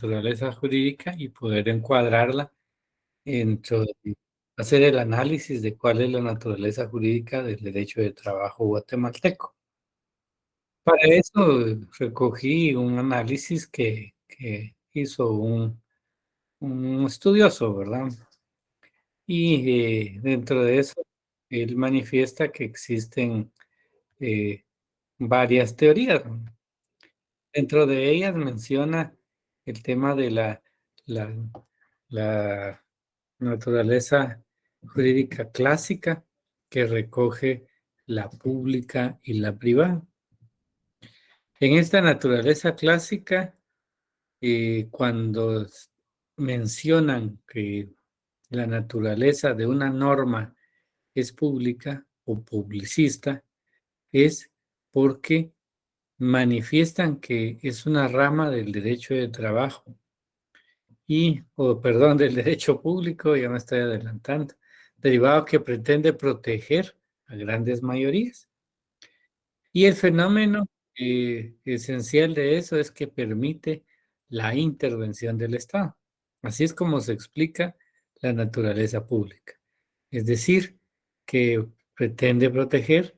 naturaleza jurídica y poder encuadrarla dentro de hacer el análisis de cuál es la naturaleza jurídica del derecho de trabajo guatemalteco. Para eso recogí un análisis que hizo un estudioso, ¿verdad? Y dentro de eso, él manifiesta que existen eh, varias teorías, ¿no? Dentro de ellas menciona el tema de la, la naturaleza jurídica clásica que recoge la pública y la privada. En esta naturaleza clásica, cuando mencionan que la naturaleza de una norma es pública o publicista, es porque manifiestan que es una rama del derecho de trabajo o perdón, del derecho público, ya me estoy adelantando, derivado que pretende proteger a grandes mayorías. Y el fenómeno esencial de eso es que permite la intervención del Estado. Así es como se explica la naturaleza pública. Es decir, que pretende proteger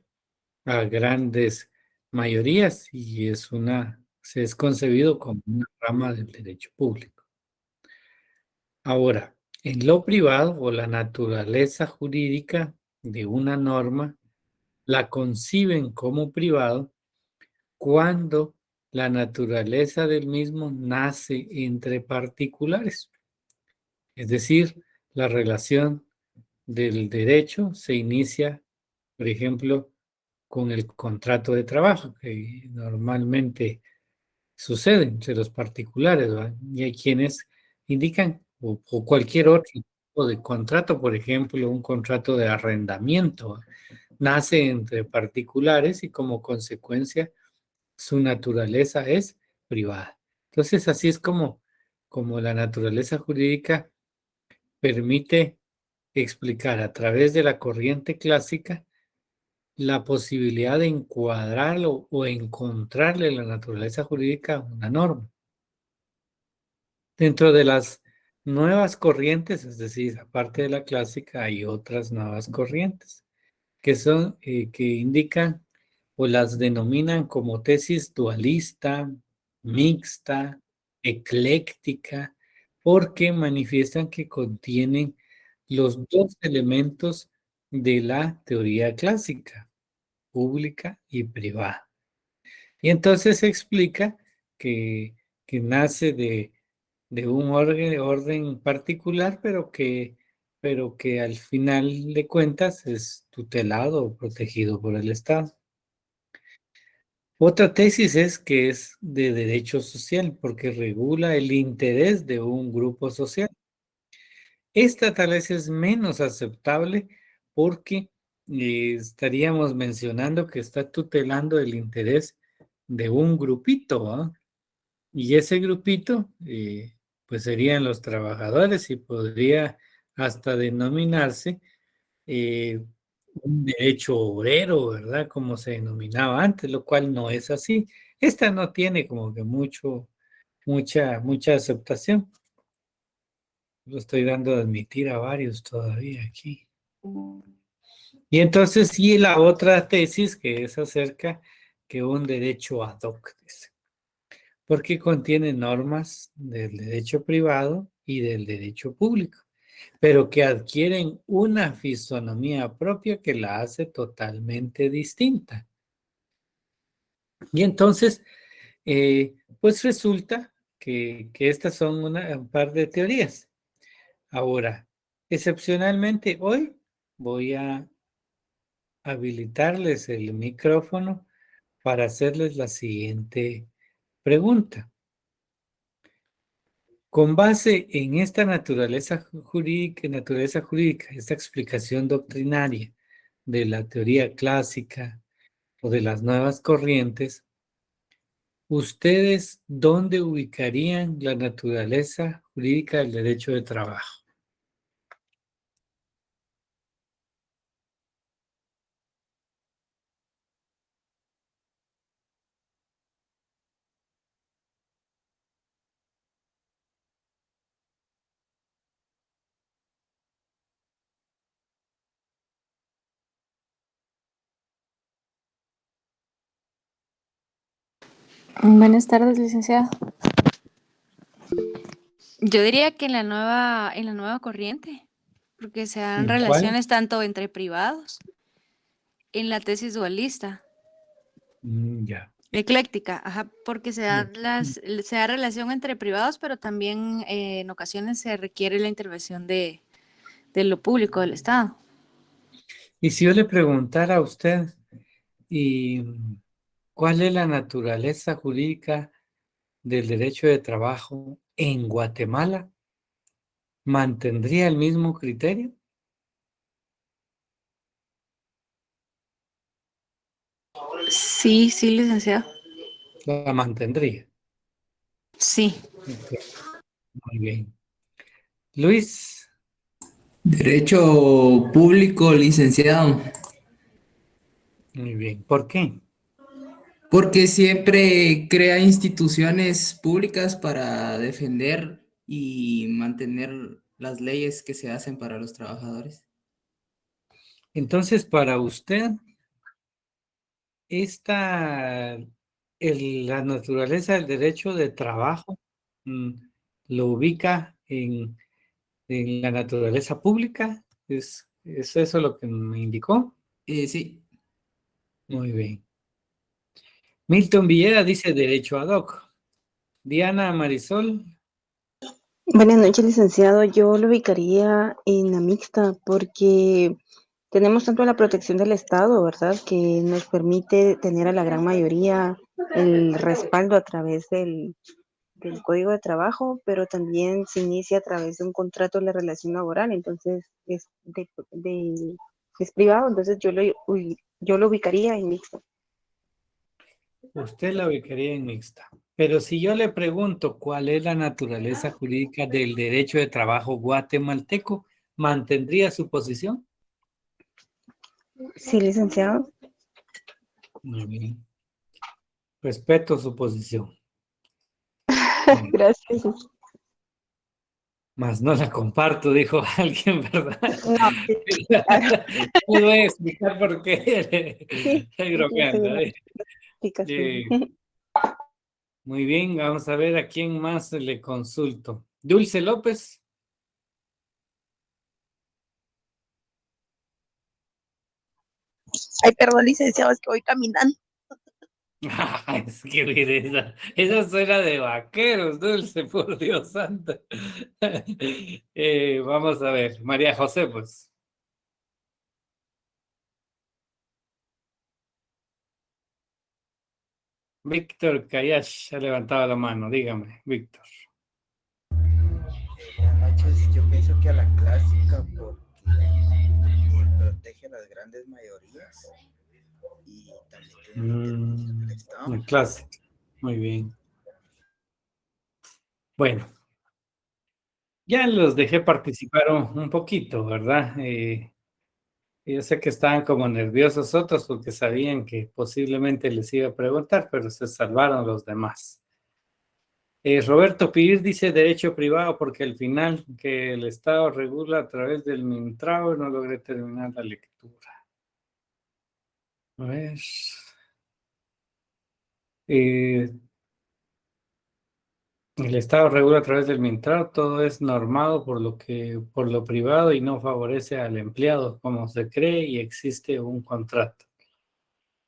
a grandes mayorías y se es concebido como una rama del derecho público. Ahora, en lo privado o la naturaleza jurídica de una norma la conciben como privado cuando la naturaleza del mismo nace entre particulares. Es decir, la relación del derecho se inicia, por ejemplo, con el contrato de trabajo, que normalmente sucede entre los particulares, ¿verdad? Y hay quienes indican, o cualquier otro tipo de contrato, por ejemplo, un contrato de arrendamiento, ¿verdad? Nace entre particulares y como consecuencia su naturaleza es privada. Entonces, así es como la naturaleza jurídica permite explicar a través de la corriente clásica la posibilidad de encuadrarlo o encontrarle la naturaleza jurídica a una norma. Dentro de las nuevas corrientes, es decir, aparte de la clásica, hay otras nuevas corrientes que son, que indican o las denominan como tesis dualista, mixta, ecléctica, porque manifiestan que contienen los dos elementos de la teoría clásica, pública y privada. Y entonces se explica que, que nace de un orden particular, pero que al final de cuentas es tutelado o protegido por el Estado. Otra tesis es que es de derecho social, porque regula el interés de un grupo social. Esta tal vez es menos aceptable porque estaríamos mencionando que está tutelando el interés de un grupito, ¿ah? Y ese grupito, pues serían los trabajadores y podría hasta denominarse un derecho obrero, ¿verdad? Como se denominaba antes, lo cual no es así. Esta no tiene como que mucha aceptación. Lo estoy dando a admitir a varios todavía aquí. Y entonces sí, la otra tesis que es acerca que un derecho ad hoc, dice, porque contiene normas del derecho privado y del derecho público, pero que adquieren una fisonomía propia que la hace totalmente distinta. Y entonces, pues resulta que estas son un par de teorías. Ahora, excepcionalmente hoy voy a habilitarles el micrófono para hacerles la siguiente pregunta. Con base en esta naturaleza jurídica, esta explicación doctrinaria de la teoría clásica o de las nuevas corrientes, ¿ustedes dónde ubicarían la naturaleza jurídica del derecho de trabajo? Buenas tardes, licenciado. Yo diría que en la nueva corriente, porque se dan ¿En cuál? relaciones tanto entre privados, en la tesis dualista, Ya. ecléctica, ajá, porque Ya. se da relación entre privados, pero también en ocasiones se requiere la intervención de lo público, del Estado. Y si yo le preguntara a usted, ¿y cuál es la naturaleza jurídica del derecho de trabajo en Guatemala? ¿Mantendría el mismo criterio? Sí, sí, licenciado. La mantendría. Sí. Ok, muy bien. Luis, Derecho público, licenciado, muy bien. ¿Por qué? porque siempre crea instituciones públicas para defender y mantener las leyes que se hacen para los trabajadores. Entonces, para usted, esta, la naturaleza del derecho de trabajo mm, lo ubica en la naturaleza pública. ¿Es eso lo que me indicó? Sí, Muy bien. Milton Villeda dice derecho ad hoc. Diana Marisol, Buenas noches, licenciado. Yo lo ubicaría en la mixta porque tenemos tanto la protección del Estado, ¿verdad? Que nos permite tener a la gran mayoría el respaldo a través del Código de Trabajo, pero también se inicia a través de un contrato de la relación laboral, entonces es privado, entonces yo lo ubicaría en mixta. usted la ubicaría en mixta. Pero si yo le pregunto cuál es la naturaleza jurídica del derecho de trabajo guatemalteco, ¿mantendría su posición? Sí, licenciado. Muy bien. Respeto su posición. Bien. Gracias. Más no la comparto, dijo alguien, ¿verdad? No, sí, claro. Les voy a explicar por qué. Sí, Estoy yo estoy bromeando. una explicación. Eh, muy bien, vamos a ver a quién más le consulto. Dulce López. Ay, perdón, licenciado, es que voy caminando. Es que mire, esa suena de vaqueros, Dulce, por Dios santo. Vamos a ver, María José, pues. Víctor Cayash ha levantado la mano, dígame, Víctor. Buenas noches, yo pienso que a la clásica porque protege a las grandes mayorías y también tiene la intervención del Estado. La clase, muy bien. Bueno, ya los dejé participar un poquito, ¿verdad? Yo sé que estaban como nerviosos otros porque sabían que posiblemente les iba a preguntar, pero se salvaron los demás. Roberto Pir dice derecho privado porque al final que el Estado regula a través del Mintrao no logré terminar la lectura. A ver. Eh, el Estado regula a través del Mintrao, todo es normado por lo privado y no favorece al empleado como se cree y existe un contrato.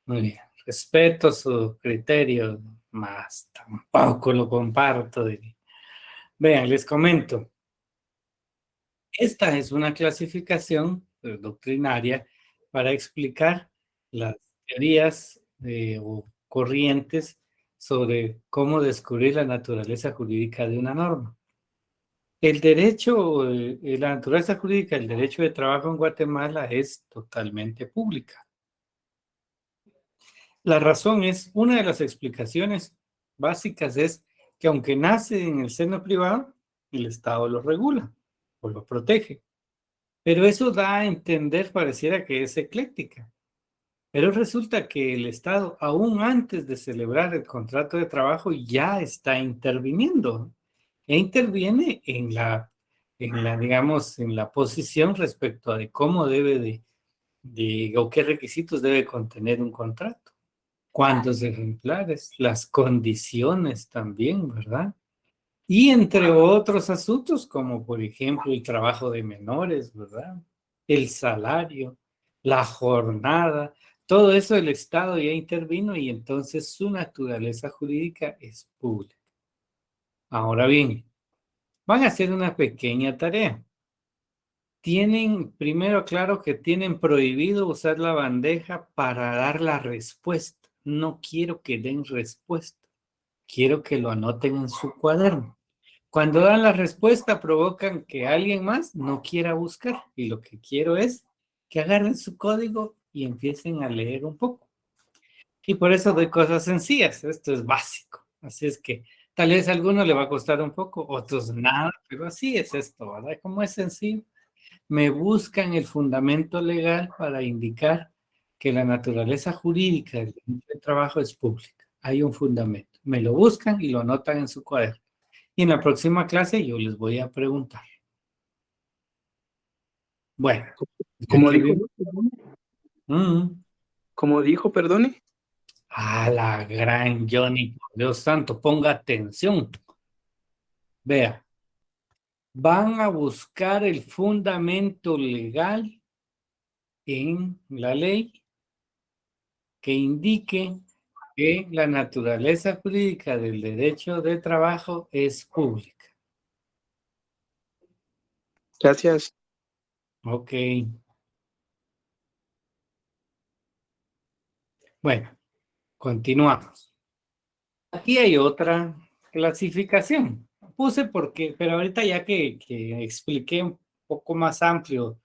Muy bien. Respeto su criterio, más tampoco lo comparto. Vean, les comento. Esta es una clasificación doctrinaria para explicar las teorías o corrientes sobre cómo descubrir la naturaleza jurídica de una norma. El derecho, la naturaleza jurídica del derecho de trabajo en Guatemala es totalmente pública. La razón es, una de las explicaciones básicas es que aunque nace en el seno privado, el Estado lo regula o lo protege. Pero eso da a entender, pareciera que es ecléctica. Pero resulta que el Estado, aún antes de celebrar el contrato de trabajo, ya está interviniendo. E interviene digamos, en la posición respecto a de cómo debe o qué requisitos debe contener un contrato. ¿Cuántos ejemplares? Las condiciones también, ¿verdad? Y entre otros asuntos, como por ejemplo el trabajo de menores, ¿verdad? El salario, la jornada, todo eso el Estado ya intervino y entonces su naturaleza jurídica es pública. Ahora bien, van a hacer una pequeña tarea. Tienen, primero, claro que tienen prohibido usar la bandeja para dar la respuesta. No quiero que den respuesta. Quiero que lo anoten en su cuaderno. Cuando dan la respuesta, provocan que alguien más no quiera buscar. Y lo que quiero es que agarren su código y empiecen a leer un poco. Y por eso doy cosas sencillas. Esto es básico. Así es que tal vez a alguno le va a costar un poco, otros nada, pero así es esto, ¿verdad? Como es sencillo, me buscan el fundamento legal para indicar que la naturaleza jurídica del derecho de trabajo es pública. Hay un fundamento. Me lo buscan y lo anotan en su cuaderno. Y en la próxima clase yo les voy a preguntar. Bueno, Como aquí dijo, vemos. como dijo, perdone. A la gran Johnny, por Dios santo, ponga atención. Vea, van a buscar el fundamento legal en la ley que indique que la naturaleza jurídica del derecho de trabajo es pública. Gracias. Ok. Bueno, continuamos. Aquí hay otra clasificación. Puse porque, pero ahorita ya que expliqué un poco más amplio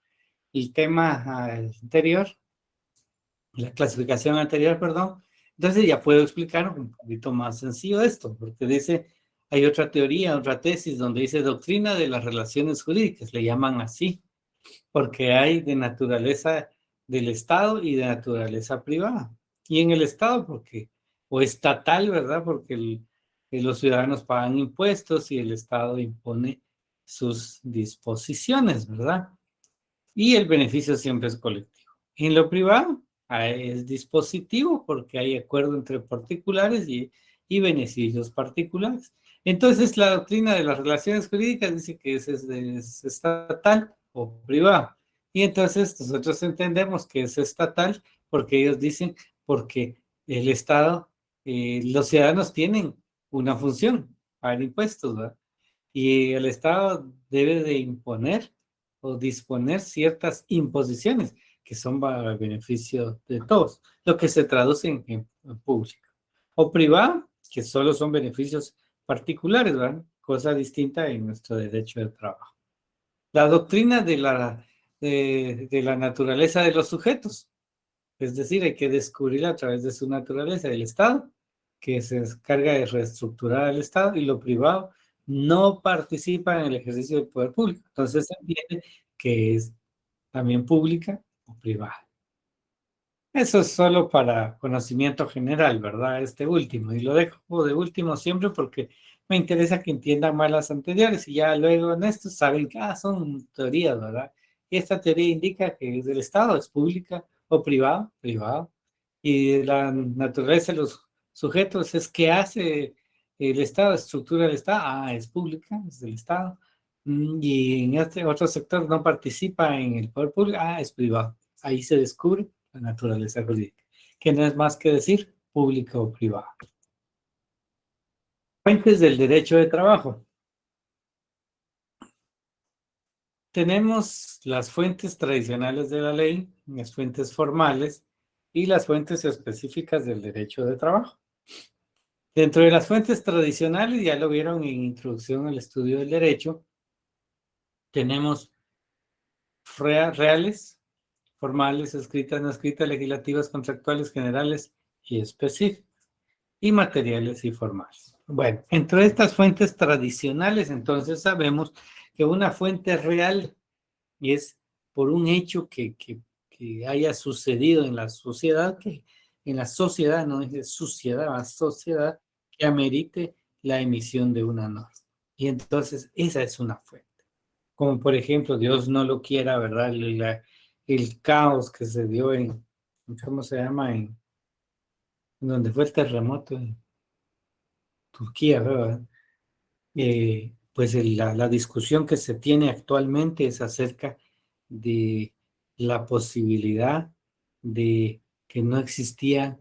el tema anterior, la clasificación anterior, perdón, entonces ya puedo explicar un poquito más sencillo esto, porque dice, hay otra teoría, otra tesis donde dice doctrina de las relaciones jurídicas, le llaman así, porque hay de naturaleza del Estado y de naturaleza privada. Y en el Estado, porque, o estatal, ¿verdad? Porque los ciudadanos pagan impuestos y el Estado impone sus disposiciones, ¿verdad? Y el beneficio siempre es colectivo. En lo privado es dispositivo porque hay acuerdo entre particulares y beneficios particulares. Entonces, la doctrina de las relaciones jurídicas dice que es estatal o privado. Y entonces nosotros entendemos que es estatal porque ellos dicen porque el Estado, los ciudadanos tienen una función, pagar impuestos, ¿verdad? Y el Estado debe de imponer o disponer ciertas imposiciones que son para el beneficio de todos, lo que se traduce en público. O privado, que solo son beneficios particulares, ¿verdad? Cosa distinta en nuestro derecho de trabajo. La doctrina de la naturaleza de los sujetos, es decir, hay que descubrirla a través de su naturaleza, el Estado, que se encarga de reestructurar el Estado, y lo privado no participa en el ejercicio del poder público. Entonces se entiende que es también pública o privada. Eso es solo para conocimiento general, ¿verdad? Este último. Y lo dejo de último siempre porque me interesa que entiendan más las anteriores y ya luego en esto saben que son teorías, ¿verdad? Y esta teoría indica que es del Estado, es pública o privado, privado. Y la naturaleza de los sujetos es que hace el Estado, estructura el Estado, es pública, es del Estado. Y en este otro sector no participa en el poder público, es privado. Ahí se descubre la naturaleza jurídica, que no es más que decir pública o privada. Fuentes del derecho de trabajo. Tenemos las fuentes tradicionales de la ley, las fuentes formales y las fuentes específicas del derecho de trabajo. Dentro de las fuentes tradicionales, ya lo vieron en Introducción al Estudio del Derecho, tenemos reales, formales, escritas, no escritas, legislativas, contractuales, generales y específicas, y materiales y formales. Bueno, entre estas fuentes tradicionales, entonces sabemos que una fuente real es por un hecho que haya sucedido en la sociedad, no es suciedad, la sociedad que amerite la emisión de una norma. Y entonces esa es una fuente. Como por ejemplo, Dios no lo quiera, ¿verdad? El caos que se dio ¿cómo se llama? donde fue el terremoto en Turquía, ¿verdad? Pues la discusión que se tiene actualmente es acerca de la posibilidad de que no existía,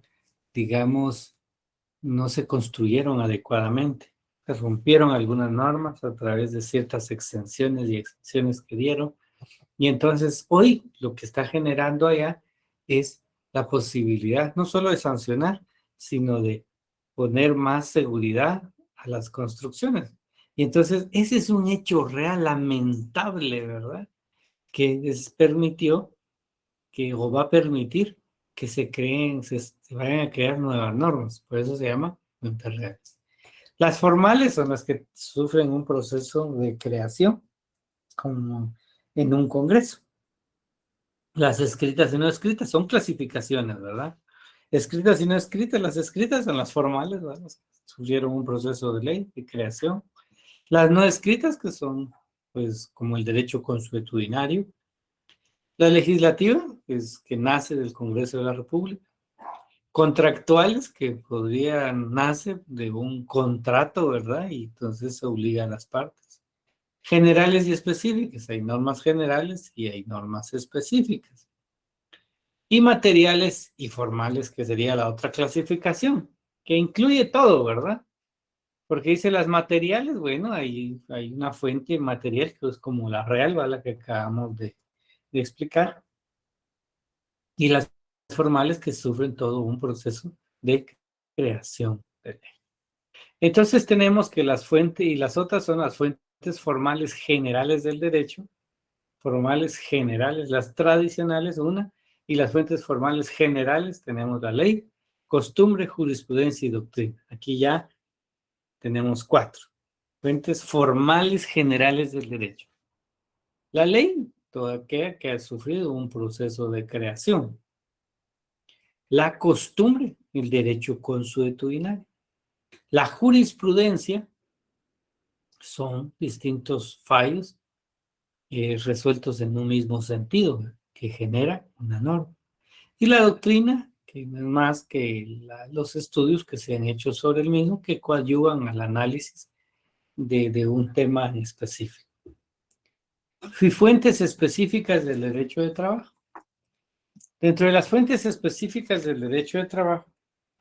digamos, no se construyeron adecuadamente. Se rompieron algunas normas a través de ciertas exenciones y exenciones que dieron. Y entonces hoy lo que está generando allá es la posibilidad no solo de sancionar, sino de poner más seguridad a las construcciones. Y entonces ese es un hecho real lamentable, ¿verdad? Que permitió que o va a permitir que se vayan a crear nuevas normas. Por eso se llama normas reales. Las formales son las que sufren un proceso de creación, como en un congreso. Las escritas y no escritas son clasificaciones, ¿verdad? Escritas y no escritas, las escritas son las formales, ¿verdad? Sufrieron un proceso de ley, de creación. Las no escritas, que son, pues, como el derecho consuetudinario. La legislativa, que nace del Congreso de la República. Contractuales, que nace de un contrato, ¿verdad? Y entonces se obliga a las partes. Generales y específicas, hay normas generales y hay normas específicas. Y materiales y formales, que sería la otra clasificación, que incluye todo, ¿verdad? Porque dice las materiales, bueno, hay una fuente material que es como la real, ¿verdad? La que acabamos de explicar. Y las formales, que sufren todo un proceso de creación de ley. Entonces tenemos que las fuentes, y las otras son las fuentes formales generales del derecho, formales generales, las tradicionales, una, y las fuentes formales generales, tenemos la ley, costumbre, jurisprudencia y doctrina. Aquí ya tenemos 4. Fuentes formales generales del derecho. La ley, toda aquella que ha sufrido un proceso de creación. La costumbre, el derecho consuetudinario. La jurisprudencia son distintos fallos resueltos en un mismo sentido, que genera una norma. Y la doctrina, que no es más que los estudios que se han hecho sobre el mismo, que coadyuvan al análisis de un tema en específico. Y fuentes específicas del derecho de trabajo. Dentro de las fuentes específicas del derecho de trabajo,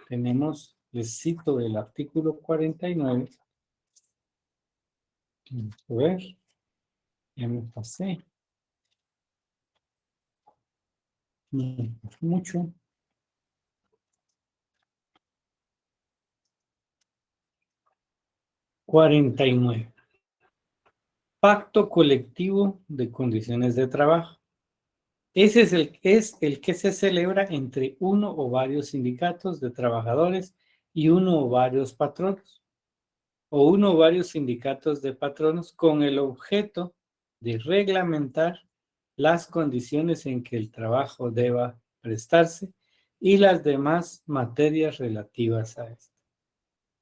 tenemos, les cito el artículo 49. A ver, ya me pasé. Mucho. (49) Pacto colectivo de condiciones de trabajo. Ese es el que se celebra entre uno o varios sindicatos de trabajadores y uno o varios patronos, o uno o varios sindicatos de patronos, con el objeto de reglamentar las condiciones en que el trabajo deba prestarse y las demás materias relativas a esto.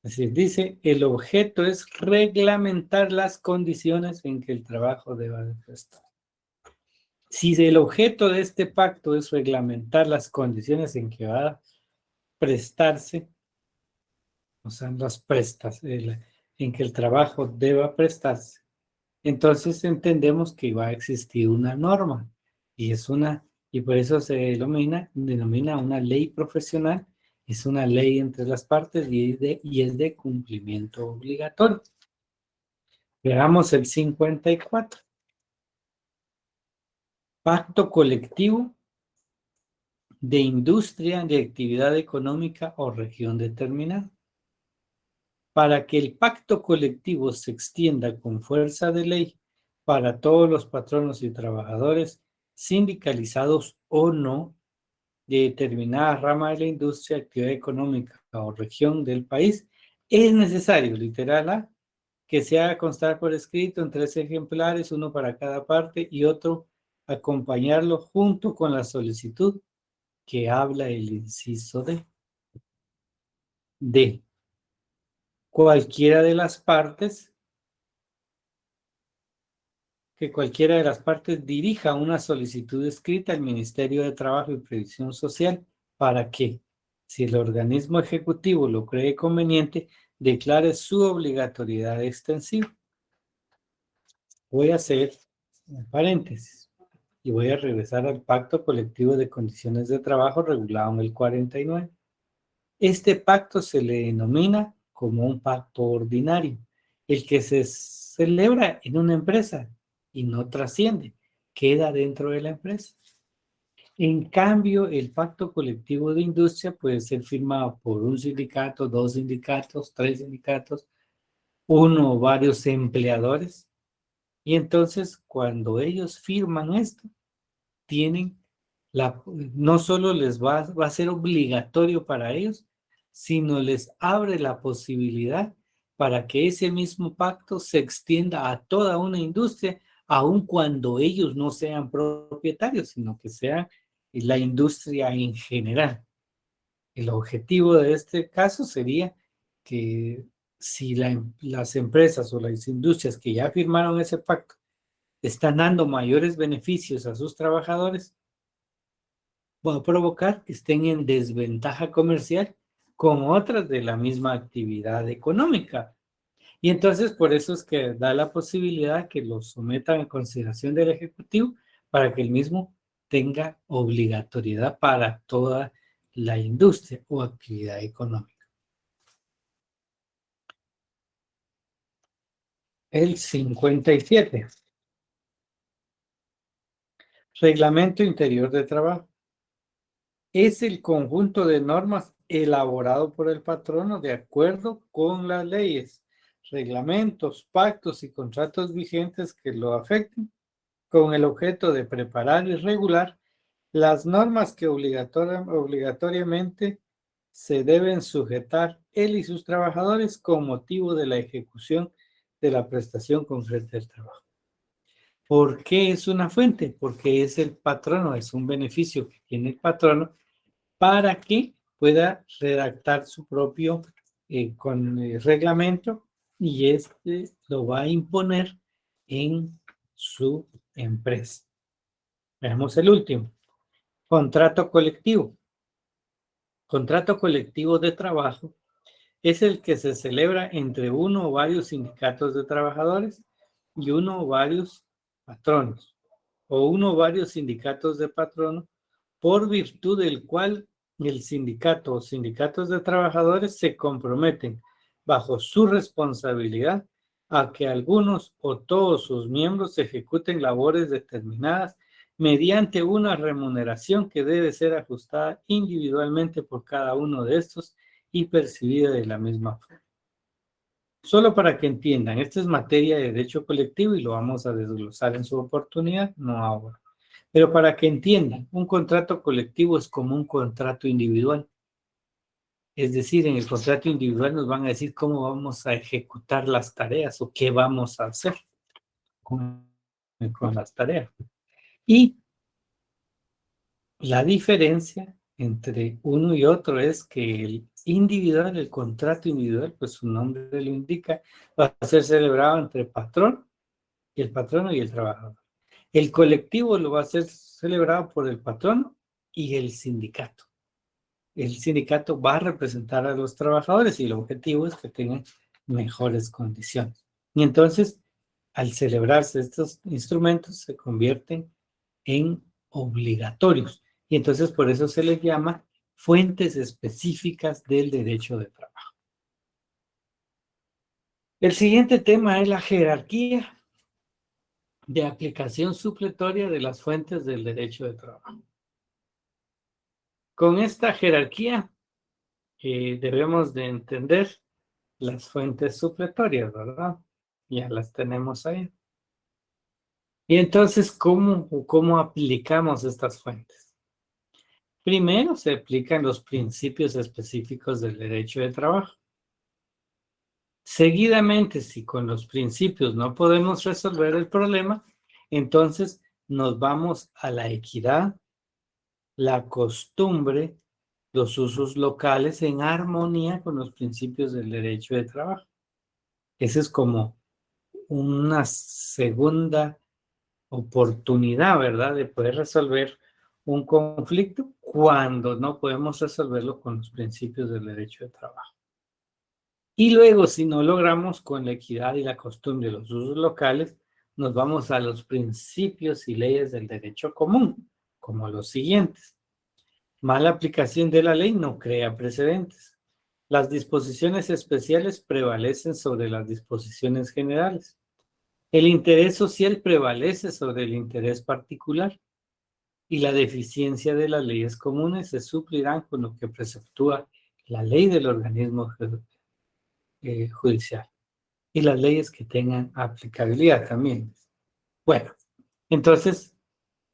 Es decir, dice, el objeto es reglamentar las condiciones en que el trabajo deba de prestar. Si el objeto de este pacto es reglamentar las condiciones en que va a prestarse, o sea, las prestas, en que el trabajo deba prestarse, entonces entendemos que va a existir una norma, y por eso se denomina una ley profesional, es una ley entre las partes y es de cumplimiento obligatorio. Veamos el 54. Pacto colectivo de industria, de actividad económica o región determinada. Para que el pacto colectivo se extienda con fuerza de ley para todos los patronos y trabajadores, sindicalizados o no, de determinada rama de la industria, actividad económica o región del país, es necesario, literal A, que se haga constar por escrito en 3 ejemplares, uno para cada parte y otro acompañarlo junto con la solicitud que habla el inciso D. Cualquiera de las partes, que cualquiera de las partes dirija una solicitud escrita al Ministerio de Trabajo y Previsión Social. ¿Para qué? Si el organismo ejecutivo lo cree conveniente, declare su obligatoriedad extensiva. Voy a hacer un paréntesis y voy a regresar al Pacto Colectivo de Condiciones de Trabajo regulado en el 49. Este pacto se le denomina como un pacto ordinario, el que se celebra en una empresa y no trasciende, queda dentro de la empresa. En cambio, el pacto colectivo de industria puede ser firmado por un sindicato, 2 sindicatos, 3 sindicatos, uno o varios empleadores. Y entonces, cuando ellos firman esto, tienen no solo les va a ser obligatorio para ellos, sino les abre la posibilidad para que ese mismo pacto se extienda a toda una industria, aun cuando ellos no sean propietarios, sino que sea la industria en general. El objetivo de este caso sería que si las empresas o las industrias que ya firmaron ese pacto están dando mayores beneficios a sus trabajadores, va a provocar que estén en desventaja comercial con otras de la misma actividad económica. Y entonces por eso es que da la posibilidad que lo sometan a consideración del Ejecutivo para que el mismo tenga obligatoriedad para toda la industria o actividad económica. El 57. Reglamento Interior de Trabajo. Es el conjunto de normas elaborado por el patrono de acuerdo con las leyes, reglamentos, pactos y contratos vigentes que lo afecten, con el objeto de preparar y regular las normas que obligatoriamente se deben sujetar él y sus trabajadores con motivo de la ejecución de la prestación concreta del trabajo. ¿Por qué es una fuente? Porque es el patrono, es un beneficio que tiene el patrono para que pueda redactar su propio reglamento y este lo va a imponer en su empresa. Veamos el último. Contrato colectivo. Contrato colectivo de trabajo es el que se celebra entre uno o varios sindicatos de trabajadores y uno o varios patronos, o uno o varios sindicatos de patronos, por virtud del cual el sindicato o sindicatos de trabajadores se comprometen bajo su responsabilidad a que algunos o todos sus miembros ejecuten labores determinadas mediante una remuneración que debe ser ajustada individualmente por cada uno de estos y percibida de la misma forma. Solo para que entiendan, esto es materia de derecho colectivo y lo vamos a desglosar en su oportunidad, no ahora. Pero para que entiendan, un contrato colectivo es como un contrato individual. Es decir, en el contrato individual nos van a decir cómo vamos a ejecutar las tareas o qué vamos a hacer con las tareas. Y la diferencia entre uno y otro es que el individual, el contrato individual, pues su nombre lo indica, va a ser celebrado entre el patrono y el trabajador. El colectivo lo va a ser celebrado por el patrono y el sindicato. El sindicato va a representar a los trabajadores y el objetivo es que tengan mejores condiciones. Y entonces, al celebrarse estos instrumentos, se convierten en obligatorios. Y entonces por eso se les llama fuentes específicas del derecho de trabajo. El siguiente tema es la jerarquía de aplicación supletoria de las fuentes del derecho de trabajo. Con esta jerarquía debemos de entender las fuentes supletorias, ¿verdad? Ya las tenemos ahí. Y entonces, ¿cómo aplicamos estas fuentes? Primero, se aplican los principios específicos del derecho de trabajo. Seguidamente, si con los principios no podemos resolver el problema, entonces nos vamos a la equidad, la costumbre, los usos locales en armonía con los principios del derecho de trabajo. Esa es como una segunda oportunidad, ¿verdad?, de poder resolver un conflicto cuando no podemos resolverlo con los principios del derecho de trabajo. Y luego, si no logramos con la equidad y la costumbre de los usos locales, nos vamos a los principios y leyes del derecho común, como los siguientes. Mala aplicación de la ley no crea precedentes. Las disposiciones especiales prevalecen sobre las disposiciones generales. El interés social prevalece sobre el interés particular. Y la deficiencia de las leyes comunes se suplirán con lo que preceptúa la ley del organismo judicial y las leyes que tengan aplicabilidad también. Bueno, entonces,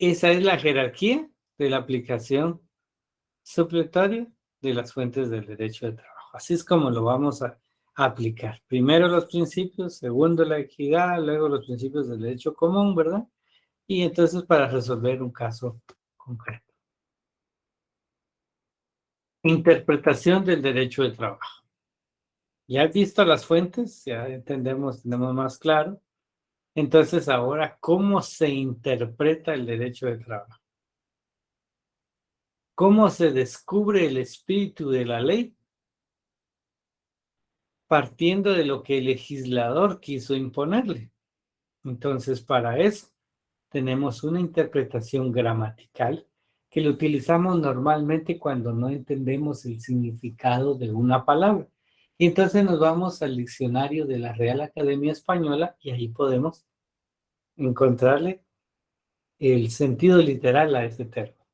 esa es la jerarquía de la aplicación supletoria de las fuentes del derecho de trabajo. Así es como lo vamos a aplicar. Primero los principios, segundo la equidad, luego los principios del derecho común, ¿verdad? Y entonces para resolver un caso concreto. Interpretación del derecho de trabajo. Ya has visto las fuentes, ya entendemos, tenemos más claro. Entonces ahora, ¿cómo se interpreta el derecho de trabajo? ¿Cómo se descubre el espíritu de la ley? Partiendo de lo que el legislador quiso imponerle. Entonces, para eso tenemos una interpretación gramatical que lo utilizamos normalmente cuando no entendemos el significado de una palabra. Y entonces nos vamos al diccionario de la Real Academia Española y ahí podemos encontrarle el sentido literal a este término.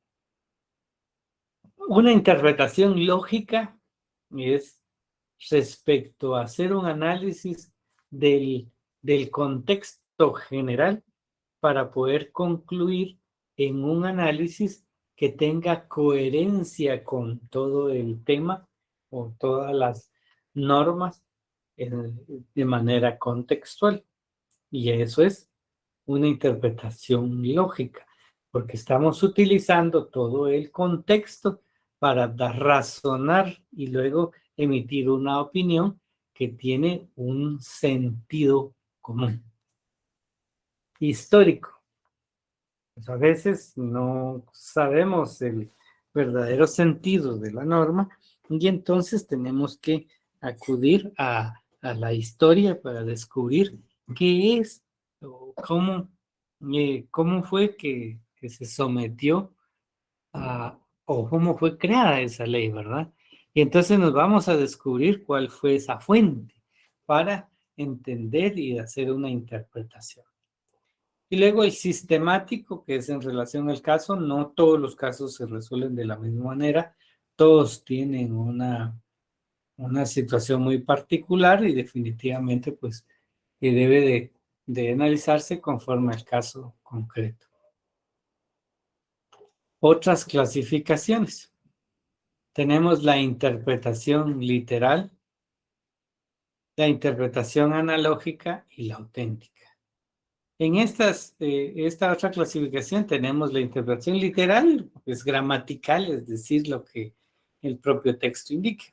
Una interpretación lógica es respecto a hacer un análisis del contexto general para poder concluir en un análisis que tenga coherencia con todo el tema o todas las normas de manera contextual. Y eso es una interpretación lógica, porque estamos utilizando todo el contexto para razonar y luego emitir una opinión que tiene un sentido común. Histórico. Pues a veces no sabemos el verdadero sentido de la norma y entonces tenemos que acudir a la historia para descubrir qué es o cómo fue que se sometió o cómo fue creada esa ley, ¿verdad? Y entonces nos vamos a descubrir cuál fue esa fuente para entender y hacer una interpretación. Y luego el sistemático, que es en relación al caso, no todos los casos se resuelven de la misma manera, todos tienen una situación muy particular y definitivamente pues que debe de analizarse conforme al caso concreto. Otras clasificaciones. Tenemos la interpretación literal, la interpretación analógica y la auténtica. En esta otra clasificación tenemos la interpretación literal, es gramatical, es decir, lo que el propio texto indica.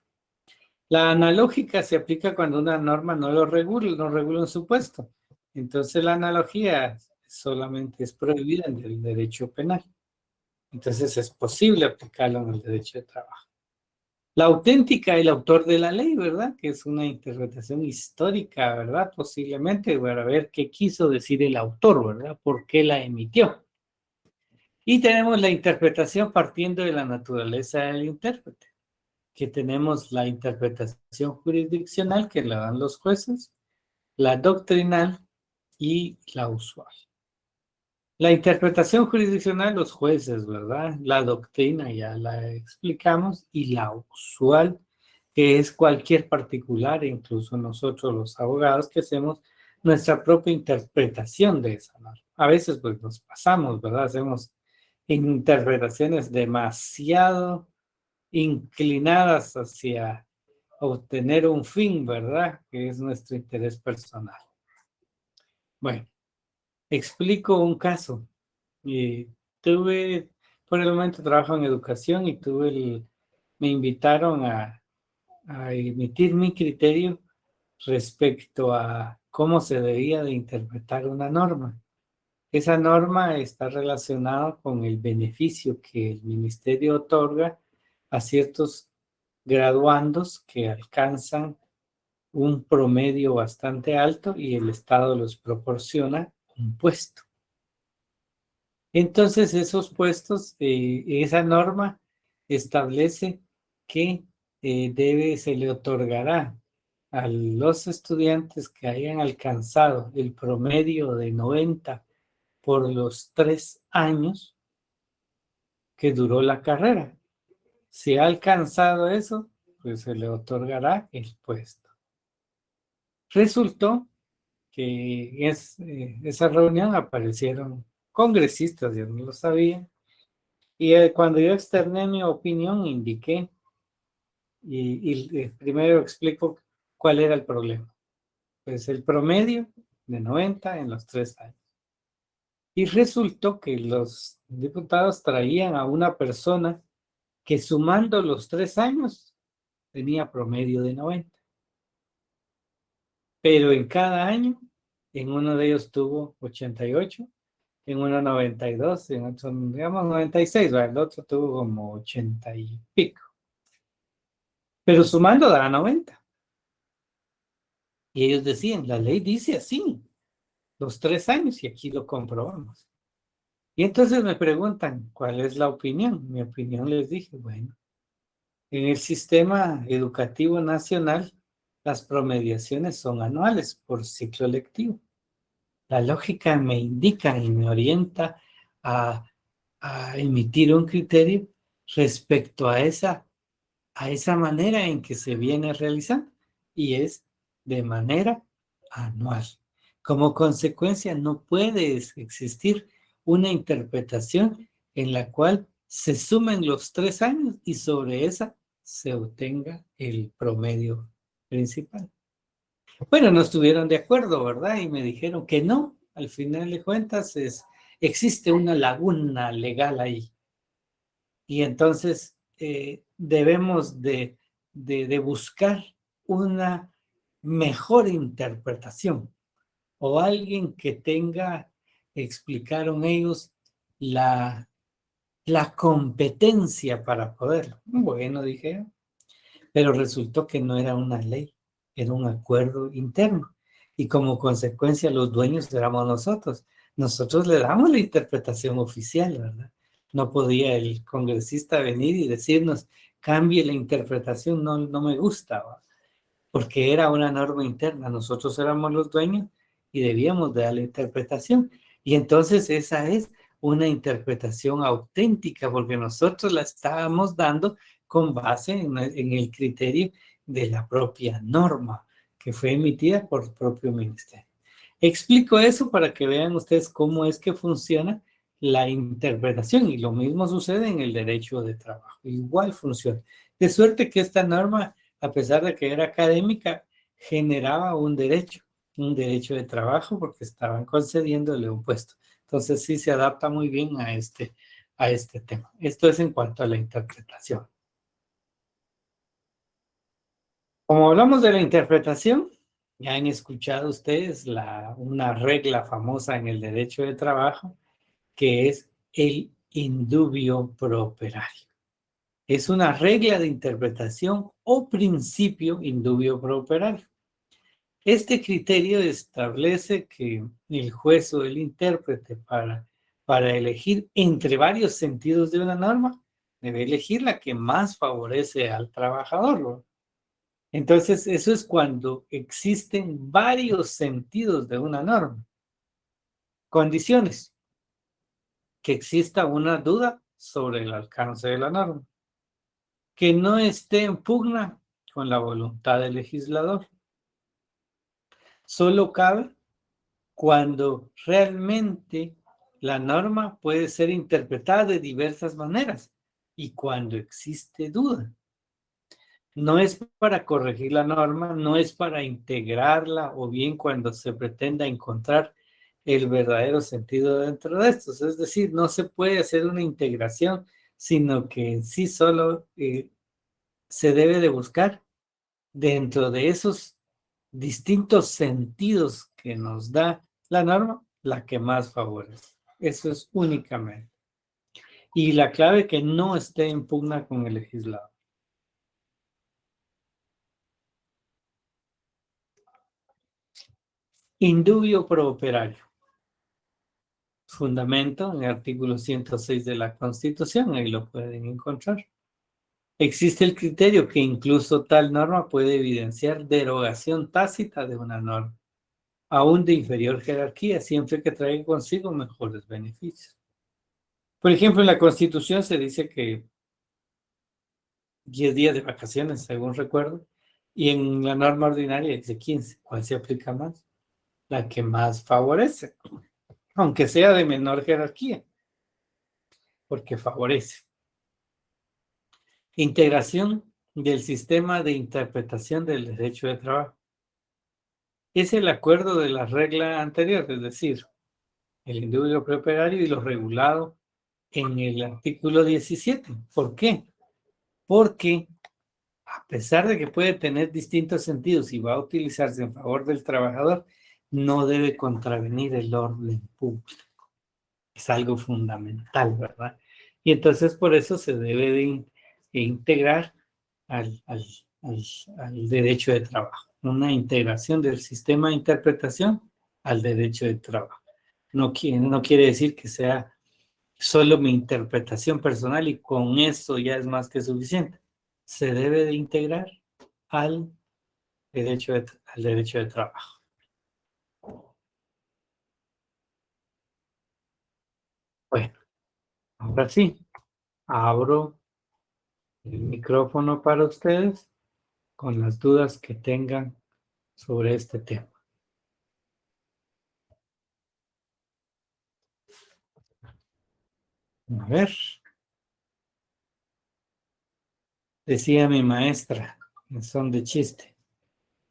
La analógica se aplica cuando una norma no regula un supuesto. Entonces la analogía solamente es prohibida en el derecho penal. Entonces es posible aplicarlo en el derecho de trabajo. La auténtica, el autor de la ley, ¿verdad? Que es una interpretación histórica, ¿verdad? Posiblemente para ver qué quiso decir el autor, ¿verdad? ¿Por qué la emitió? Y tenemos la interpretación partiendo de la naturaleza del intérprete, que tenemos la interpretación jurisdiccional que la dan los jueces, la doctrinal y la usual. La interpretación jurisdiccional, los jueces, ¿verdad? La doctrina ya la explicamos y la usual, que es cualquier particular, incluso nosotros los abogados que hacemos nuestra propia interpretación de esa norma. A veces pues nos pasamos, ¿verdad? Hacemos interpretaciones demasiado inclinadas hacia obtener un fin, ¿verdad? Que es nuestro interés personal. Bueno, explico un caso. Por el momento trabajo en educación y me invitaron a emitir mi criterio respecto a cómo se debía de interpretar una norma. Esa norma está relacionada con el beneficio que el ministerio otorga a ciertos graduandos que alcanzan un promedio bastante alto y el Estado los proporciona un puesto. Entonces, esos puestos, esa norma establece que se le otorgará a los estudiantes que hayan alcanzado el promedio de 90 por los 3 años que duró la carrera. Si ha alcanzado eso, pues se le otorgará el puesto. Resultó que en esa reunión aparecieron congresistas, yo no lo sabía, y cuando yo externé mi opinión indiqué, y primero explico cuál era el problema. Pues el promedio de 90 en los 3 años. Y resultó que los diputados traían a una persona que sumando los 3 años tenía promedio de 90. Pero en cada año, en uno de ellos tuvo 88, en uno 92, en otro, digamos, 96, ¿verdad? El otro tuvo como 80 y pico. Pero sumando da 90. Y ellos decían, la ley dice así, los 3 años, y aquí lo comprobamos. Y entonces me preguntan, ¿cuál es la opinión? Mi opinión les dije, bueno, en el sistema educativo nacional, las promediaciones son anuales por ciclo lectivo. La lógica me indica y me orienta a emitir un criterio respecto a esa manera en que se viene realizando, y es de manera anual. Como consecuencia, no puede existir una interpretación en la cual se sumen los 3 años y sobre esa se obtenga el promedio principal. Bueno, no estuvieron de acuerdo, ¿verdad? Y me dijeron que no, al final de cuentas existe una laguna legal ahí. Y entonces debemos de buscar una mejor interpretación o alguien que tenga, explicaron ellos, la competencia para poderlo. Bueno, dije, pero resultó que no era una ley, era un acuerdo interno. Y como consecuencia los dueños éramos nosotros. Nosotros le damos la interpretación oficial, ¿verdad? No podía el congresista venir y decirnos, cambie la interpretación, no me gusta, ¿verdad? Porque era una norma interna. Nosotros éramos los dueños y debíamos de dar la interpretación. Y entonces esa es una interpretación auténtica, porque nosotros la estábamos dando con base en el criterio de la propia norma que fue emitida por el propio ministerio. Explico eso para que vean ustedes cómo es que funciona la interpretación, y lo mismo sucede en el derecho de trabajo. Igual funciona. De suerte que esta norma, a pesar de que era académica, generaba un derecho de trabajo porque estaban concediéndole un puesto. Entonces sí se adapta muy bien a este tema. Esto es en cuanto a la interpretación. Como hablamos de la interpretación, ya han escuchado ustedes una regla famosa en el derecho de trabajo, que es el indubio pro operario. Es una regla de interpretación o principio indubio pro operario. Este criterio establece que el juez o el intérprete para elegir entre varios sentidos de una norma, debe elegir la que más favorece al trabajador, ¿no? Entonces, eso es cuando existen varios sentidos de una norma. Condiciones: que exista una duda sobre el alcance de la norma, que no esté en pugna con la voluntad del legislador. Solo cabe cuando realmente la norma puede ser interpretada de diversas maneras y cuando existe duda. No es para corregir la norma, no es para integrarla, o bien cuando se pretenda encontrar el verdadero sentido dentro de estos. Es decir, no se puede hacer una integración, sino que en sí solo se debe de buscar dentro de esos distintos sentidos que nos da la norma, la que más favorece. Eso es únicamente. Y la clave que no esté en pugna con el legislador. Indubio pro operario. Fundamento en el artículo 106 de la Constitución, ahí lo pueden encontrar. Existe el criterio que incluso tal norma puede evidenciar derogación tácita de una norma, aún de inferior jerarquía, siempre que traiga consigo mejores beneficios. Por ejemplo, en la Constitución se dice que 10 días de vacaciones, según recuerdo, y en la norma ordinaria dice 15. ¿Cuál se aplica más? La que más favorece, aunque sea de menor jerarquía, porque favorece. Integración del sistema de interpretación del derecho de trabajo. Es el acuerdo de la regla anterior, es decir, el indubio preoperario y lo regulado en el artículo 17. ¿Por qué? Porque a pesar de que puede tener distintos sentidos y va a utilizarse en favor del trabajador, no debe contravenir el orden público. Es algo fundamental, ¿verdad? Y entonces por eso se debe de integrar al derecho de trabajo. Una integración del sistema de interpretación al derecho de trabajo. No quiere decir que sea solo mi interpretación personal y con eso ya es más que suficiente. Se debe de integrar al derecho de trabajo. Bueno, ahora sí, abro el micrófono para ustedes con las dudas que tengan sobre este tema. A ver, decía mi maestra en son de chiste,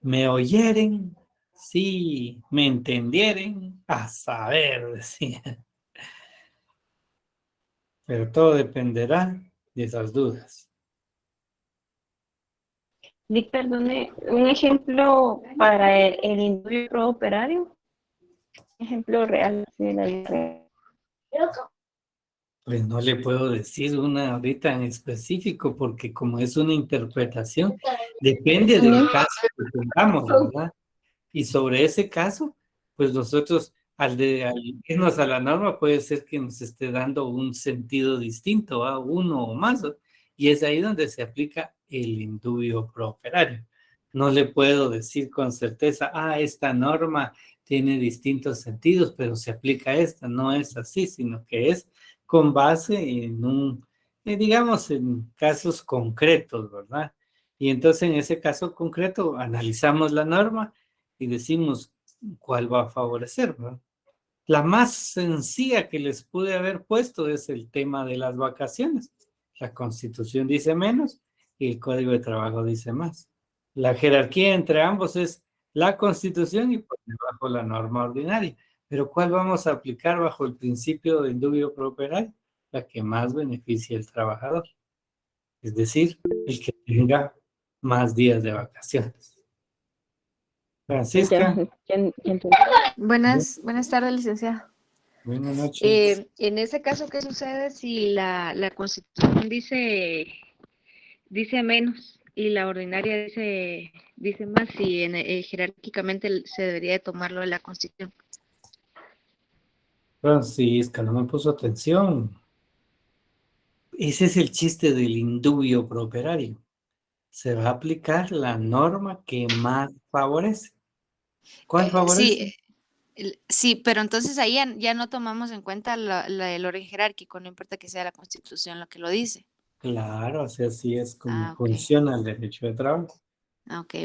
¿me oyeren? Sí, ¿me entendieren? A saber, decía. Pero todo dependerá de esas dudas. Vic, perdone, un ejemplo para el indubio pro operario, ejemplo real de la vida real. Pues no le puedo decir una ahorita en específico porque como es una interpretación, depende del caso que tengamos, ¿verdad? Y sobre ese caso, pues nosotros al irnos a la norma puede ser que nos esté dando un sentido distinto a uno o más, ¿no? Y es ahí donde se aplica el indubio pro operario. No le puedo decir con certeza, esta norma tiene distintos sentidos, pero se aplica esta. No es así, sino que es con base en digamos, en casos concretos, ¿verdad? Y entonces en ese caso concreto analizamos la norma y decimos cuál va a favorecer, ¿verdad? La más sencilla que les pude haber puesto es el tema de las vacaciones. La Constitución dice menos y el Código de Trabajo dice más. La jerarquía entre ambos es la Constitución y por debajo la norma ordinaria. Pero ¿cuál vamos a aplicar bajo el principio de indubio pro operario? La que más beneficia al trabajador. Es decir, el que tenga más días de vacaciones. Francisca. Ya entendí. Buenas tardes, licenciado. Buenas noches. En ese caso, ¿qué sucede si la Constitución dice menos y la ordinaria dice más y jerárquicamente se debería de tomarlo de la Constitución? Francisca, no me puso atención. Ese es el chiste del indubio pro operario. Se va a aplicar la norma que más favorece. ¿Cuál favorece? Sí, pero entonces ahí ya no tomamos en cuenta el orden jerárquico, no importa que sea la Constitución lo que lo dice. Claro, así es como Ok. funciona el derecho de trabajo. Ok,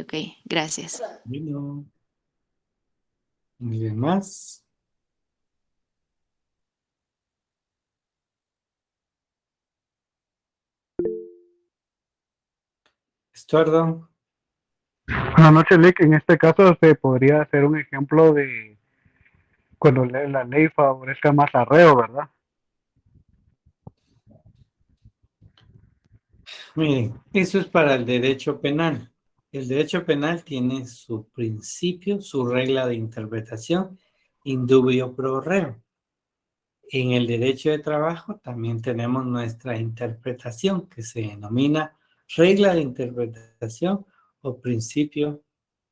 gracias. Bueno, ¿alguien más? Estuardo. Buenas noches, Lick. En este caso se podría hacer un ejemplo de cuando la ley favorezca más arreo, ¿verdad? Miren, eso es para el derecho penal. El derecho penal tiene su principio, su regla de interpretación indubio pro reo. En el derecho de trabajo también tenemos nuestra interpretación que se denomina regla de interpretación o principio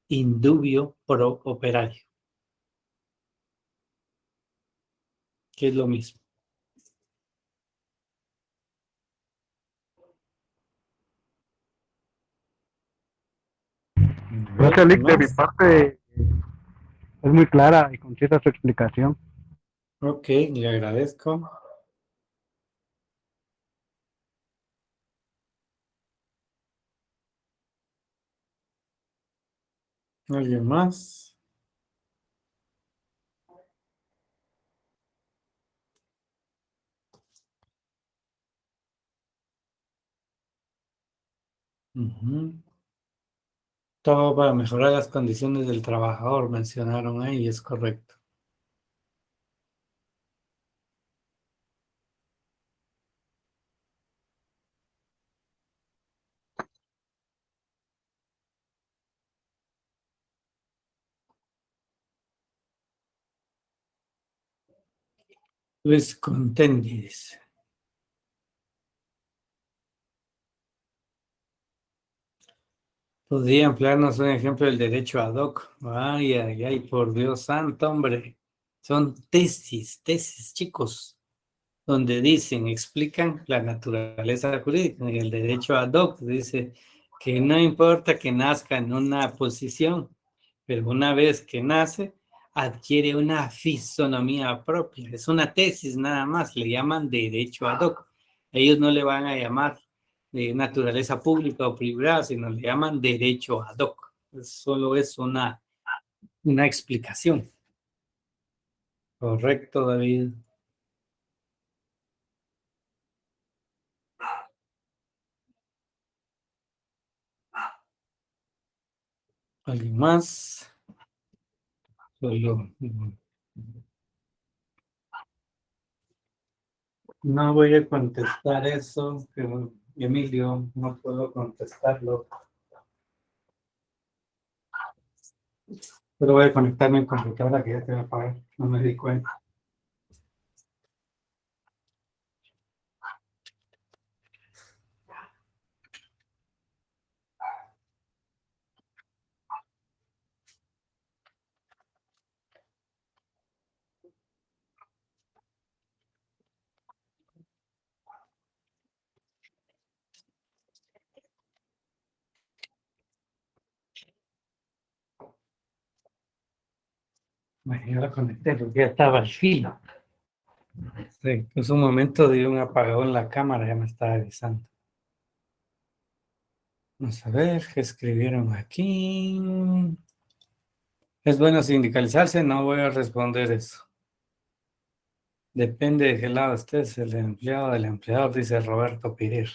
indubio pro operario, que es lo mismo. Gracias, Lick. De mi ¿Más? parte, es muy clara y concisa su explicación. Ok, le agradezco. ¿Alguien más? Ujú. Todo para mejorar las condiciones del trabajador, mencionaron ahí, es correcto. Luis Contendis. Podría emplearnos un ejemplo del derecho ad hoc. Ay, ay, ay, por Dios santo, hombre. Son tesis, chicos, donde dicen, explican la naturaleza jurídica. En el derecho ad hoc dice que no importa que nazca en una posición, pero una vez que nace, adquiere una fisonomía propia. Es una tesis nada más, le llaman derecho ad hoc. Ellos no le van a llamar de naturaleza pública o privada, sino le llaman derecho ad hoc. Solo es una explicación. Correcto, David. ¿Alguien más? Solo. No voy a contestar eso, pero Emilio, no puedo contestarlo. Pero voy a conectarme en computadora que ya se va a apagar. No me di cuenta. Bueno, ya la conecté porque ya estaba al filo. Sí, pues un momento de un apagón en la cámara, ya me estaba avisando. Vamos a ver qué escribieron aquí. ¿Es bueno sindicalizarse? No voy a responder eso. Depende de qué lado estés, el empleado del empleador, dice Roberto Pirir.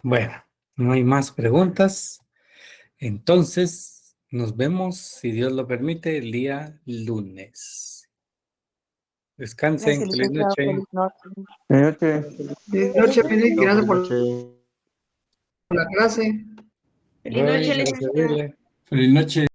Bueno, no hay más preguntas. Entonces, nos vemos, si Dios lo permite, el día lunes. Descansen, Gracias, feliz licenciado. noche. Feliz noche. Buenas noches. Buenas noches, Feliz, gracias Buenas por noches. la clase. Feliz noche, Para licenciado. servirle. Feliz noche.